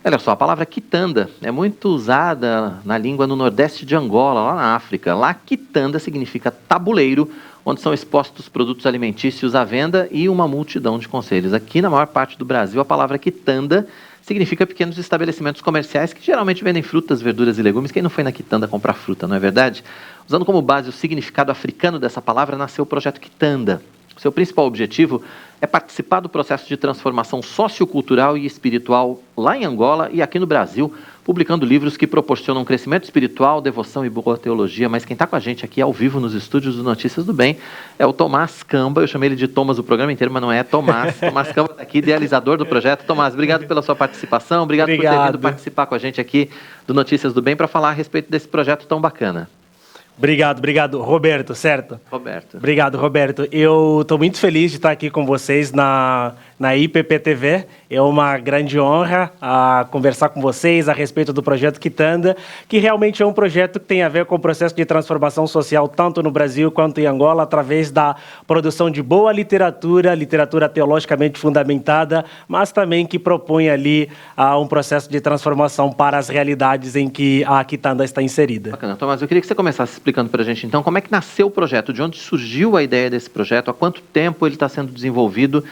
Olha só, a palavra quitanda é muito usada na língua no nordeste de Angola, lá na África. Lá, quitanda significa tabuleiro, onde são expostos produtos alimentícios à venda e uma multidão de conselhos. Aqui, na maior parte do Brasil, a palavra quitanda significa pequenos estabelecimentos comerciais que geralmente vendem frutas, verduras e legumes. Quem não foi na quitanda comprar fruta, não é verdade? Usando como base o significado africano dessa palavra, nasceu o projeto Quitanda. Seu principal objetivo é participar do processo de transformação sociocultural e espiritual lá em Angola e aqui no Brasil, publicando livros que proporcionam crescimento espiritual, devoção e boa teologia. Mas quem está com a gente aqui ao vivo nos estúdios do Notícias do Bem é o Tomás Camba. Eu chamei ele de Thomas o programa inteiro, mas não é Tomás. Tomás Camba está aqui, idealizador do projeto. Tomás, obrigado pela sua participação, obrigado por ter vindo participar com a gente aqui do Notícias do Bem para falar a respeito desse projeto tão bacana. Obrigado, Roberto, certo? Roberto. Obrigado, Roberto. Eu estou muito feliz de estar aqui com vocês na IPP-TV. É uma grande honra conversar com vocês a respeito do projeto Quitanda, que realmente é um projeto que tem a ver com o processo de transformação social tanto no Brasil quanto em Angola, através da produção de boa literatura, literatura teologicamente fundamentada, mas também que propõe ali um processo de transformação para as realidades em que a Quitanda está inserida. Bacana. Tomás, eu queria que você começasse explicando para a gente, então, como é que nasceu o projeto, de onde surgiu a ideia desse projeto, há quanto tempo ele está sendo desenvolvido,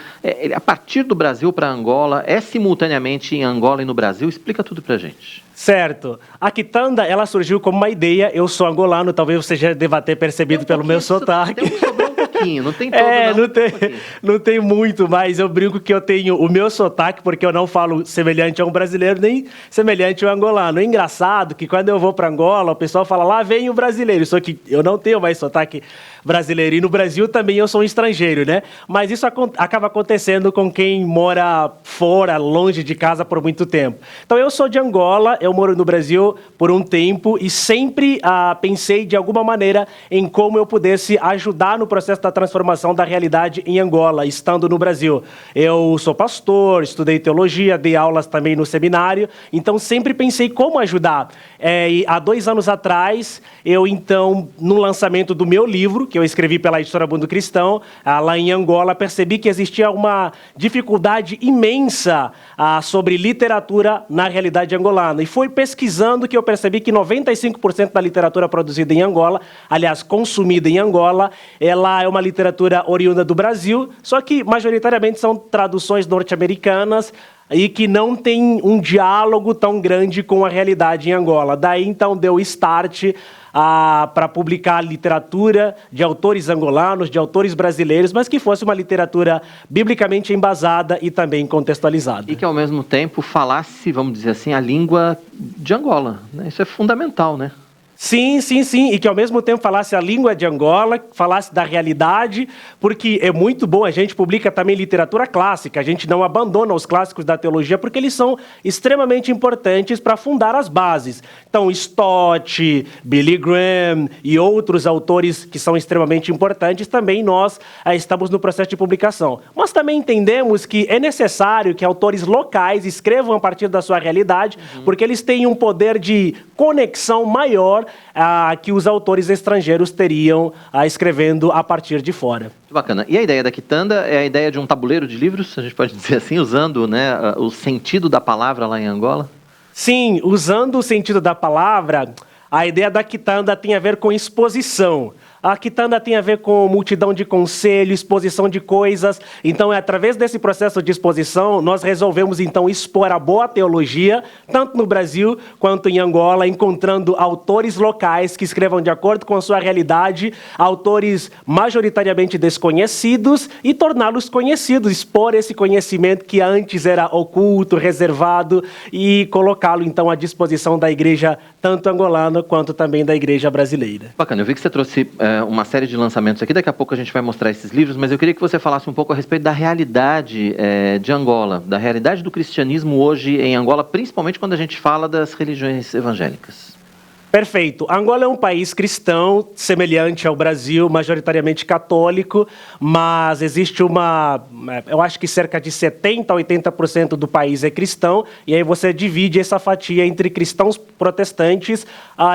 a partir do Brasil para Angola, é simultaneamente em Angola e no Brasil? Explica tudo para a gente. Certo. A Quitanda, ela surgiu como uma ideia. Eu sou angolano, talvez você já deva ter percebido pelo meu sotaque. Sobrou um pouquinho, não tem todo, não tem muito, mas eu brinco que eu tenho o meu sotaque, porque eu não falo semelhante a um brasileiro, nem semelhante a um angolano. É engraçado que quando eu vou para Angola, o pessoal fala, lá vem o brasileiro, só que eu não tenho mais sotaque brasileiro. E no Brasil também eu sou um estrangeiro, né? Mas isso acaba acontecendo com quem mora fora, longe de casa por muito tempo. Então eu sou de Angola, eu moro no Brasil por um tempo e sempre pensei de alguma maneira em como eu pudesse ajudar no processo da transformação da realidade em Angola, estando no Brasil. Eu sou pastor, estudei teologia, dei aulas também no seminário, então sempre pensei como ajudar. E há 2 anos atrás, eu então, no lançamento do meu livro, que eu escrevi pela editora Mundo Cristão, lá em Angola, percebi que existia uma dificuldade imensa sobre literatura na realidade angolana. E foi pesquisando que eu percebi que 95% da literatura produzida em Angola, aliás, consumida em Angola, ela é uma literatura oriunda do Brasil, só que majoritariamente são traduções norte-americanas e que não tem um diálogo tão grande com a realidade em Angola. Daí, então, deu start para publicar literatura de autores angolanos, de autores brasileiros, mas que fosse uma literatura biblicamente embasada e também contextualizada. E que, ao mesmo tempo, falasse, vamos dizer assim, a língua de Angola, né? Isso é fundamental, né? Sim, e que ao mesmo tempo falasse a língua de Angola, falasse da realidade, porque é muito bom, a gente publica também literatura clássica, a gente não abandona os clássicos da teologia, porque eles são extremamente importantes para fundar as bases. Então, Stott, Billy Graham e outros autores que são extremamente importantes, também nós estamos no processo de publicação. Mas também entendemos que é necessário que autores locais escrevam a partir da sua realidade, porque eles têm um poder de conexão maior que os autores estrangeiros teriam escrevendo a partir de fora. Bacana. E a ideia da Quitanda é a ideia de um tabuleiro de livros, a gente pode dizer assim, usando, né, o sentido da palavra lá em Angola? Sim, usando o sentido da palavra, a ideia da Quitanda tem a ver com exposição. A Quitanda tem a ver com multidão de conselho, exposição de coisas. Então, através desse processo de exposição, nós resolvemos, então, expor a boa teologia, tanto no Brasil quanto em Angola, encontrando autores locais que escrevam de acordo com a sua realidade, autores majoritariamente desconhecidos, e torná-los conhecidos, expor esse conhecimento que antes era oculto, reservado, e colocá-lo, então, à disposição da igreja, tanto angolana quanto também da igreja brasileira. Bacana, eu vi que você trouxe uma série de lançamentos aqui, daqui a pouco a gente vai mostrar esses livros, mas eu queria que você falasse um pouco a respeito da realidade de Angola, da realidade do cristianismo hoje em Angola, principalmente quando a gente fala das religiões evangélicas. Perfeito. Angola é um país cristão, semelhante ao Brasil, majoritariamente católico, mas existe eu acho que cerca de 70% a 80% do país é cristão, e aí você divide essa fatia entre cristãos protestantes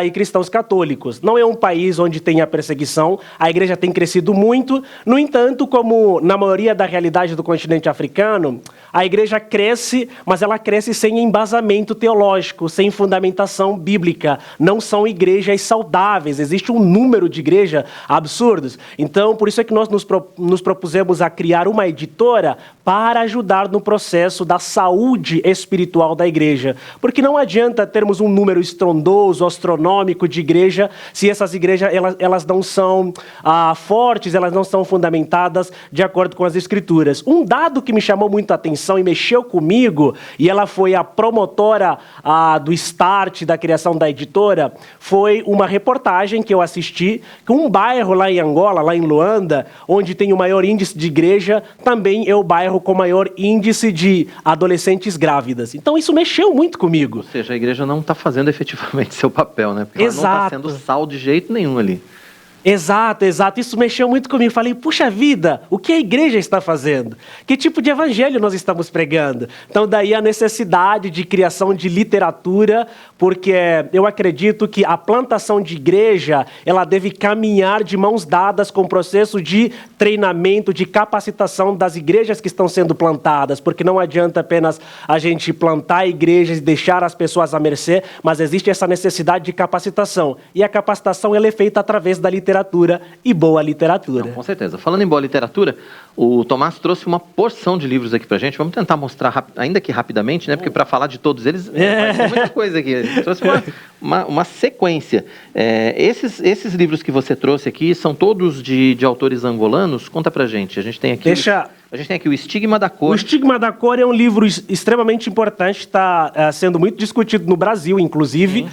e cristãos católicos. Não é um país onde tem a perseguição, a igreja tem crescido muito, no entanto, como na maioria da realidade do continente africano, a igreja cresce, mas ela cresce sem embasamento teológico, sem fundamentação bíblica. Não são igrejas saudáveis, existe um número de igrejas absurdos. Então, por isso é que nós nos propusemos a criar uma editora para ajudar no processo da saúde espiritual da igreja. Porque não adianta termos um número estrondoso, astronômico de igreja, se essas igrejas elas não são fortes, elas não são fundamentadas de acordo com as escrituras. Um dado que me chamou muito a atenção e mexeu comigo, e ela foi a promotora do start, da criação da editora, foi uma reportagem que eu assisti, que um bairro lá em Angola, lá em Luanda, onde tem o maior índice de igreja, também é o bairro com maior índice de adolescentes grávidas. Então isso mexeu muito comigo. Ou seja, a igreja não está fazendo efetivamente seu papel, né? Porque Exato. ela não está sendo sal de jeito nenhum ali. Exato. Isso mexeu muito comigo. Falei, puxa vida, o que a igreja está fazendo? Que tipo de evangelho nós estamos pregando? Então, daí a necessidade de criação de literatura, porque eu acredito que a plantação de igreja, ela deve caminhar de mãos dadas com o processo de treinamento, de capacitação das igrejas que estão sendo plantadas, porque não adianta apenas a gente plantar igrejas e deixar as pessoas à mercê, mas existe essa necessidade de capacitação. E a capacitação ela é feita através da literatura e boa literatura. Não, com certeza. Falando em boa literatura, o Tomás trouxe uma porção de livros aqui pra gente. Vamos tentar mostrar, ainda que rapidamente, né? Porque para falar de todos eles, vai ter muita coisa aqui. Ele trouxe uma sequência. Esses livros que você trouxe aqui são todos de autores angolanos? Conta pra gente. A gente tem aqui... A gente tem aqui o Estigma da Cor. O Estigma da Cor é um livro extremamente importante, está sendo muito discutido no Brasil, inclusive,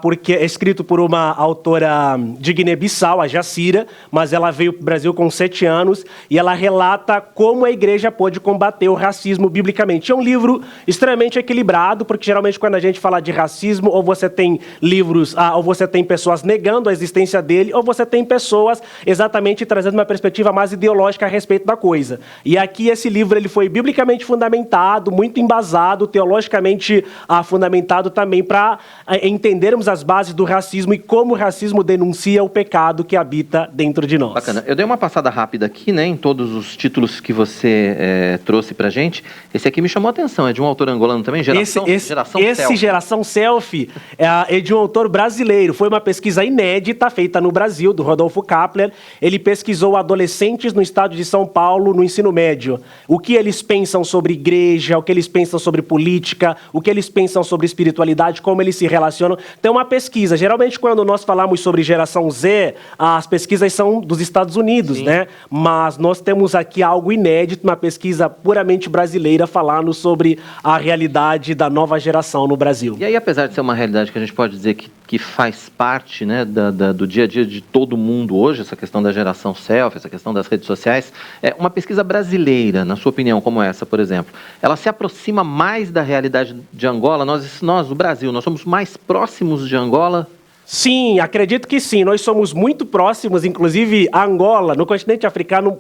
porque é escrito por uma autora de Guiné-Bissau, a Jacira, mas ela veio para o Brasil com 7 anos, e ela relata como a igreja pode combater o racismo biblicamente. É um livro extremamente equilibrado, porque geralmente quando a gente fala de racismo, ou você tem livros, ou você tem pessoas negando a existência dele, ou você tem pessoas exatamente trazendo uma perspectiva mais ideológica a respeito da coisa. E aqui esse livro ele foi biblicamente fundamentado, muito embasado, teologicamente fundamentado também para entendermos as bases do racismo e como o racismo denuncia o pecado que habita dentro de nós. Bacana. Eu dei uma passada rápida aqui, né, em todos os títulos que você trouxe pra gente. Esse aqui me chamou a atenção, é de um autor angolano também, Geração Selfie. Geração Selfie é de um autor brasileiro. Foi uma pesquisa inédita feita no Brasil, do Rodolfo Kapler. Ele pesquisou adolescentes no estado de São Paulo, no ensino médio. O que eles pensam sobre igreja, o que eles pensam sobre política, o que eles pensam sobre espiritualidade, como eles se relacionam. Então, uma pesquisa. Geralmente, quando nós falamos sobre geração Z, as pesquisas são dos Estados Unidos, né? Mas nós temos aqui algo inédito, uma pesquisa puramente brasileira falando sobre a realidade da nova geração no Brasil. E aí, apesar de ser uma realidade que a gente pode dizer que faz parte, né, do dia a dia de todo mundo hoje, essa questão da geração selfie, essa questão das redes sociais, uma pesquisa brasileira, na sua opinião, como essa, por exemplo, ela se aproxima mais da realidade de Angola? Nós, o Brasil, nós somos mais próximos de Angola? Sim, acredito que sim. Nós somos muito próximos, inclusive a Angola, no continente africano.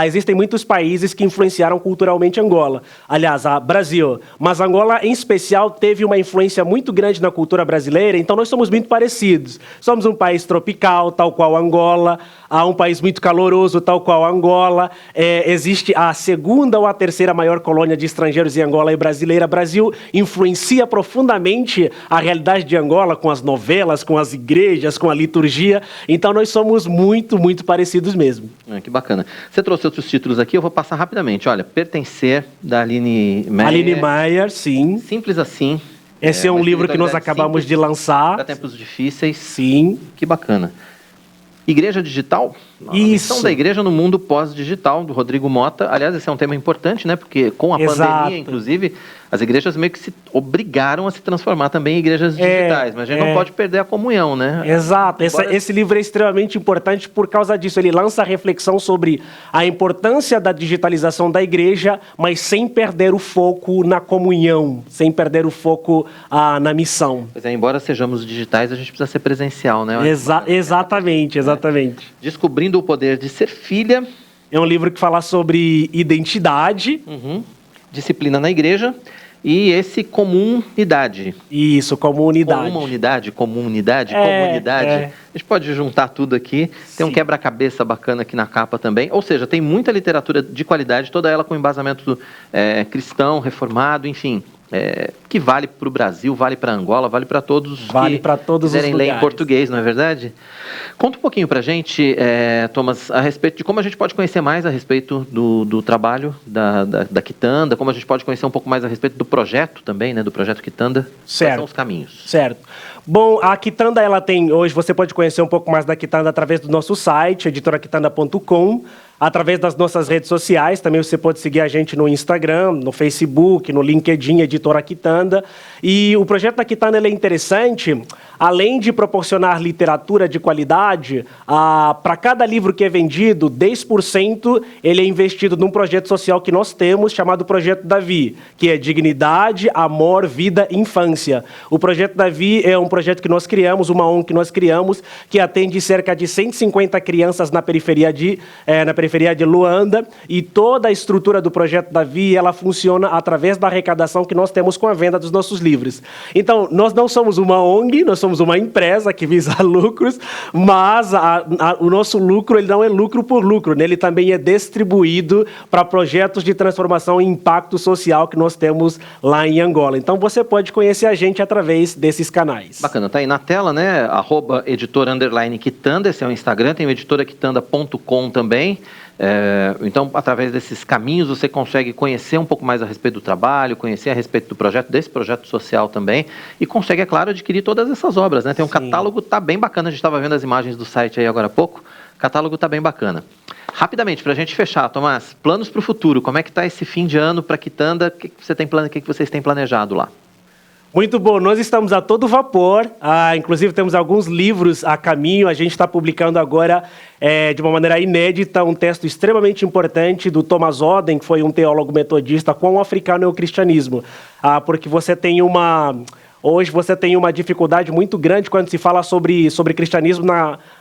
Existem muitos países que influenciaram culturalmente Angola. Aliás, Brasil. Mas Angola, em especial, teve uma influência muito grande na cultura brasileira, então nós somos muito parecidos. Somos um país tropical, tal qual Angola, um país muito caloroso, tal qual Angola. Existe a segunda ou a terceira maior colônia de estrangeiros em Angola e brasileira. Brasil influencia profundamente a realidade de Angola com as novelas, com as igrejas, com a liturgia. Então nós somos muito, muito parecidos mesmo. Que bacana. Você trouxe outros títulos aqui, eu vou passar rapidamente. Olha, Pertencer, da Aline Meyer. Aline Meyer, sim. Simples assim. Esse é um livro que nós acabamos de lançar. Para tempos difíceis. Sim. Que bacana. Igreja Digital? A missão da igreja no mundo pós-digital, do Rodrigo Mota. Aliás, esse é um tema importante, né? Porque com a pandemia, inclusive, as igrejas meio que se obrigaram a se transformar também em igrejas digitais, mas a gente não pode perder a comunhão, né? Exato, esse livro é extremamente importante por causa disso. Ele lança a reflexão sobre a importância da digitalização da igreja, mas sem perder o foco na comunhão, sem perder o foco na missão. Pois é, embora sejamos digitais, a gente precisa ser presencial, né? Exatamente. Descobrindo o Poder de Ser Filha. É um livro que fala sobre identidade. Disciplina na Igreja. E esse Comunidade. Isso, comunidade. Comunidade. A gente pode juntar tudo aqui. Tem um quebra-cabeça bacana aqui na capa também. Ou seja, tem muita literatura de qualidade, toda ela com embasamento cristão, reformado, enfim. Que vale para o Brasil, vale para Angola, vale para todos os que quiserem ler em português, não é verdade? Conta um pouquinho para a gente, Thomas, a respeito de como a gente pode conhecer mais a respeito do trabalho da Quitanda, como a gente pode conhecer um pouco mais a respeito do projeto também, né, do projeto Quitanda. Certo. Quais são os caminhos? Certo. Bom, a Quitanda, ela tem, hoje você pode conhecer um pouco mais da Quitanda através do nosso site, editoraquitanda.com, através das nossas redes sociais, também você pode seguir a gente no Instagram, no Facebook, no LinkedIn, Editora Quitanda. E o projeto da Quitanda ele é interessante, além de proporcionar literatura de qualidade, para cada livro que é vendido, 10% ele é investido num projeto social que nós temos, chamado Projeto Davi, que é Dignidade, Amor, Vida e Infância. O Projeto Davi é um projeto que nós criamos, uma ONG que nós criamos, que atende cerca de 150 crianças na periferia de Luanda, e toda a estrutura do Projeto Davi, ela funciona através da arrecadação que nós temos com a venda dos nossos livros. Então, nós não somos uma ONG, nós somos uma empresa que visa lucros, mas o nosso lucro ele não é lucro por lucro, né? Ele também é distribuído para projetos de transformação e impacto social que nós temos lá em Angola. Então, você pode conhecer a gente através desses canais. Bacana, tá aí na tela, né? @editor_quitanda, esse é o Instagram, tem o editoraquitanda.com também. Então, através desses caminhos, você consegue conhecer um pouco mais a respeito do trabalho, conhecer a respeito do projeto, desse projeto social também, e consegue, é claro, adquirir todas essas obras, né? Tem um catálogo, tá bem bacana, a gente estava vendo as imagens do site aí agora há pouco, o catálogo tá bem bacana. Rapidamente, para a gente fechar, Tomás, planos para o futuro, como é que está esse fim de ano para a Quitanda, o que vocês têm planejado lá? Muito bom, nós estamos a todo vapor, inclusive temos alguns livros a caminho, a gente está publicando agora de uma maneira inédita um texto extremamente importante do Thomas Oden, que foi um teólogo metodista, com o africano e o cristianismo, porque hoje você tem uma dificuldade muito grande quando se fala sobre cristianismo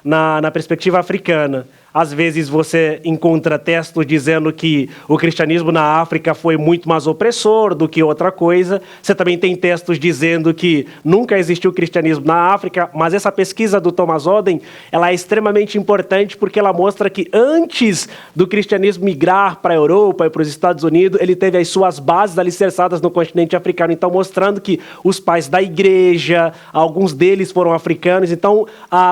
na perspectiva africana. Às vezes você encontra textos dizendo que o cristianismo na África foi muito mais opressor do que outra coisa. Você também tem textos dizendo que nunca existiu cristianismo na África, mas essa pesquisa do Thomas Oden, ela é extremamente importante porque ela mostra que antes do cristianismo migrar para a Europa e para os Estados Unidos, ele teve as suas bases alicerçadas no continente africano. Então, mostrando que os pais da igreja, alguns deles foram africanos. Então,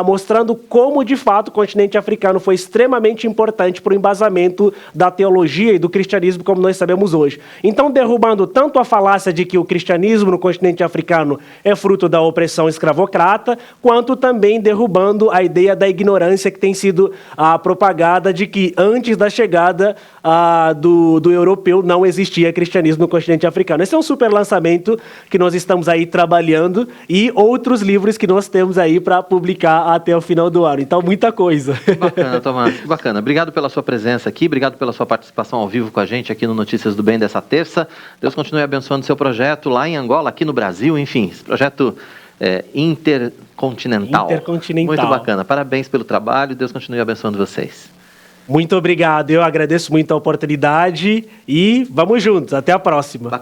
mostrando como, de fato, o continente africano foi extremamente importante para o embasamento da teologia e do cristianismo como nós sabemos hoje. Então, derrubando tanto a falácia de que o cristianismo no continente africano é fruto da opressão escravocrata, quanto também derrubando a ideia da ignorância que tem sido propagada de que antes da chegada do europeu não existia cristianismo no continente africano. Esse é um super lançamento que nós estamos aí trabalhando e outros livros que nós temos aí para publicar até o final do ano. Então, muita coisa. Bacana, Tomás. Que bacana. Obrigado pela sua presença aqui, obrigado pela sua participação ao vivo com a gente aqui no Notícias do Bem dessa terça. Deus continue abençoando seu projeto lá em Angola, aqui no Brasil, enfim, esse projeto intercontinental. Muito bacana. Parabéns pelo trabalho, Deus continue abençoando vocês. Muito obrigado, eu agradeço muito a oportunidade e vamos juntos, até a próxima.